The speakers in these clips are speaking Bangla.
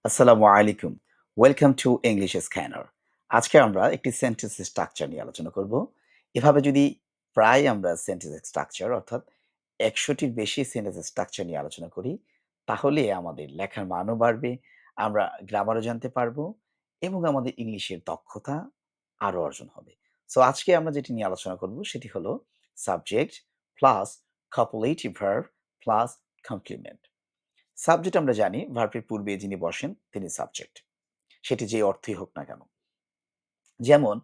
আসসালামু আলাইকুম। Welcome to English scanner. আজকে আমরা একটি সেন্টেন্স স্ট্রাকচার নিয়ে আলোচনা করব। এভাবে যদি প্রায় আমরা সেন্টেন্স স্ট্রাকচার অর্থাৎ ১০০ টির বেশি সেন্টেন্স স্ট্রাকচার নিয়ে আলোচনা করি, তাহলে আমাদের লেখার মানও বাড়বে, আমরা গ্রামারও জানতে পারবো এবং আমাদের ইংলিশের দক্ষতা আরও অর্জন হবে। সো আজকে আমরা যেটি নিয়ে আলোচনা করব সেটি হলো subject plus copulative verb plus complement. Subject আমরা জানি ভার্বের পূর্বে যিনি বসেন তিনি সাবজেক্ট। সেটি যে অর্থই হোক না কেন। যেমন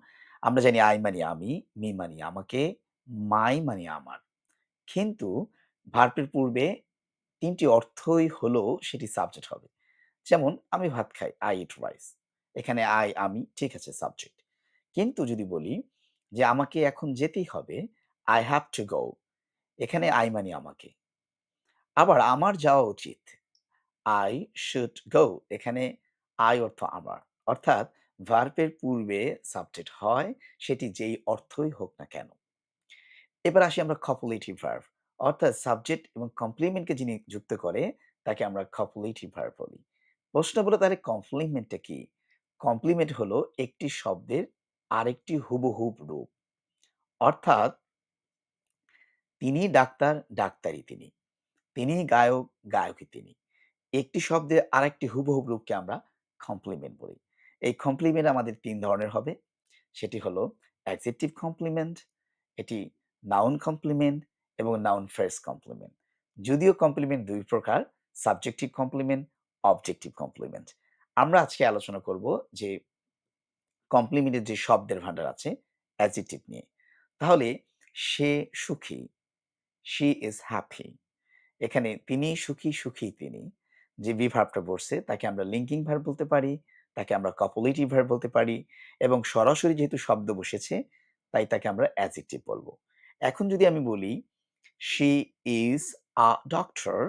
আমরা জানি আই মানে আমি, মি মানে আমাকে, মাই মানে আমার। কিন্তু ভার্বের পূর্বে ৩ টি অর্থই হলো সেটি সাবজেক্ট হবে। যেমন আমি ভাত খাই, I eat rice। এখানে আমি ঠিক আছে সাবজেক্ট। কিন্তু যদি বলি যে আমাকে এখন যেতেই হবে, I have to go। এখানে I মানে আমাকে। আবার আমার যাওয়া উচিত। I should go এখানে I অর্থ আমার। অর্থাৎ ভার্বের পূর্বে সাবজেক্ট হয় সেটি যেই অর্থই হোক না কেন। এবার আসি আমরা কপুলেটিভ ভার্ব অর্থাৎ সাবজেক্ট এবং কমপ্লিমেন্টকে যিনি যুক্ত করে তাকে আমরা কপুলেটিভ ভার্ব বলি। প্রশ্ন হলো তাহলে কমপ্লিমেন্টটা কি? কমপ্লিমেন্ট হলো একটি শব্দের আরেকটি হুবহুব রূপ। অর্থাৎ তিনি ডাক্তার, ডাক্তারই তিনি। তিনি গায়ক, গায়কই তিনি। একটি শব্দের আরেকটি হুবহু রূপকে আমরা কমপ্লিমেন্ট বলি। এই কমপ্লিমেন্ট আমাদের ৩ ধরনের হবে। সেটি হলো অ্যাডজেক্টিভ কমপ্লিমেন্ট, এটি নাউন কমপ্লিমেন্ট এবং নাউন ফ্রেজ কমপ্লিমেন্ট। যদিও কমপ্লিমেন্ট ২ প্রকার, সাবজেক্টিভ কমপ্লিমেন্ট, অবজেক্টিভ কমপ্লিমেন্ট। আমরা আজকে আলোচনা করব যে কমপ্লিমেন্টের যে শব্দের ভান্ডার আছে অ্যাডজেক্টিভ নিয়ে। তাহলে সে সুখী, she is happy। এখানে তিনি সুখী, সুখী তিনি। যে ভার্বটা বসছে তাকে আমরা লিঙ্কিং ভার্ব বলতে পারি, তাকে আমরা কপুলেটিভ ভার্ব বলতে পারি এবং সরাসরি যেহেতু শব্দ বসেছে তাই তাকে আমরা অ্যাডজেক্টিভ বলবো। এখন যদি আমি বলি she is a doctor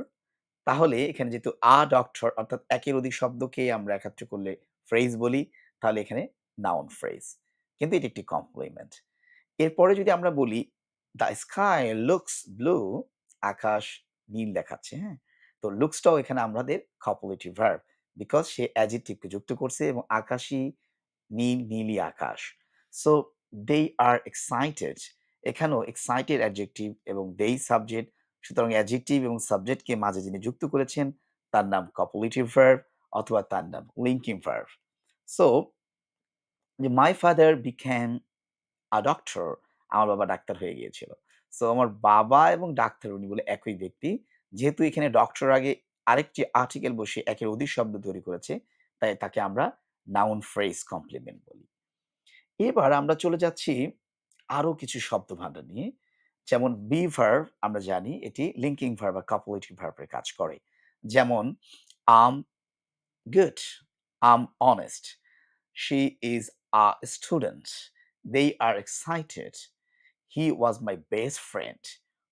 তাহলে এখানে যেহেতু ডক্টর অর্থাৎ একের অধিক শব্দকে আমরা একত্র করলে ফ্রেজ বলি, তাহলে এখানে নাউন ফ্রেজ। কিন্তু এটি একটি কমপ্লিমেন্ট। এরপরে যদি আমরা বলি দ্য স্কাই লুকস ব্লু আকাশ নীল দেখাচ্ছে, হ্যাঁ? তো লুকসটাও এখানে আমাদের কপুলেটিভ ভার্ব বিকজ সে অ্যাডজেক্টিভকে যুক্ত করছে এবং আকাশী নীল, নীলই আকাশ। সো দে আর এক্সাইটেড এখানেও এক্সাইটেড অ্যাডজেক্টিভ এবং দেই সাবজেক্ট। সুতরাং অ্যাডজেক্টিভ এবং সাবজেক্টকে মাঝে যিনি যুক্ত করেছেন তার নাম কপুলেটিভ ভার্ব অথবা তার নাম লিঙ্কিং ভার্ব। সো যে মাই ফাদার বিকেম ডক্টর আমার বাবা ডাক্তার হয়ে গিয়েছিল। সো আমার বাবা এবং ডাক্তার উনি বলে একই ব্যক্তি। যেহেতু এখানে ডক্টর আগে আরেকটি আর্টিকেল বসে একের অধিক শব্দ তৈরি করেছে, তাই তাকে আমরা নাউন ফ্রেজ কমপ্লিমেন্ট বলি। এবার আমরা চলে যাচ্ছি আরো কিছু শব্দভান্ডার নিয়ে। যেমন বি ভার্ব আমরা জানি এটি লিঙ্কিং ভার্ব বা কপুলেটিভ ভার্বের কাজ করে। যেমন I'm good, I'm honest, she is a student, they are excited, he was my best friend,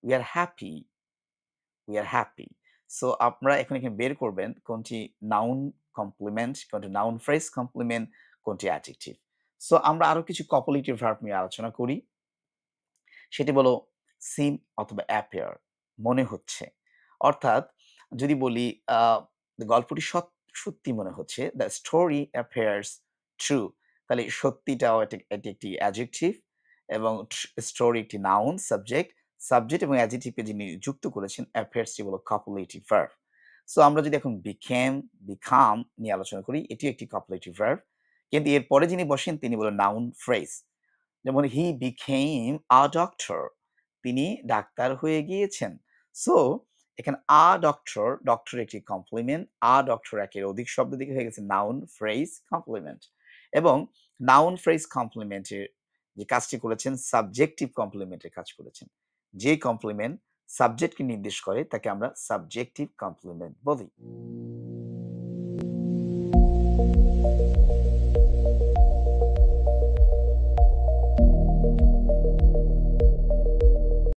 we are happy, we are happy। So আপনারা এখন এখানে বের করবেন কোনটি নাউন কমপ্লিমেন্ট, কোনটি নাউন ফ্রেজ কমপ্লিমেন্ট, কোনটি অ্যাডজেক্টিভ। সো আমরা আরো কিছু কপুলেটিভ ভার্ব নিয়ে আলোচনা করি। সেটি হলো সিম অথবা অ্যাপিয়ার মনে হচ্ছে। অর্থাৎ যদি বলি আ গল্পটি সত্যি মনে হচ্ছে, দ্য স্টোরি অ্যাপিয়ার্স ট্রু তাহলে সত্যিটাও এটি একটি অ্যাডজেক্টিভ এবং স্টোরি একটি নাউন সাবজেক্ট, সাবজেক্ট এবং অ্যাডজেক্টিভকে যিনি যুক্ত করেছেন অ্যাপিয়ার্স টি হলো কপুলেটিভ ভার্ব। সো আমরা যদি এখন বিকেম, বিকাম নিয়ে আলোচনা করি এটিও একটি কপুলেটিভ ভার্ব। কিন্তু এরপরে যিনি বসেন তিনি হলো নাউন ফ্রেজ। যেমন হি বিকেম ডক্টর তিনি ডাক্তার হয়ে গিয়েছেন। সো এখানে ডক্টর, ডক্টর একটি কমপ্লিমেন্ট, ডক্টর একের অধিক শব্দ দিকে হয়ে গেছে নাউন ফ্রেজ কমপ্লিমেন্ট এবং নাউন ফ্রেজ কমপ্লিমেন্টের যে কাজটি করেছেন সাবজেক্টিভ কমপ্লিমেন্টের কাজ করেছেন। যে কমপ্লিমেন্ট সাবজেক্টকে নির্দেশ করে তাকে আমরা সাবজেক্টিভ কমপ্লিমেন্ট বলি।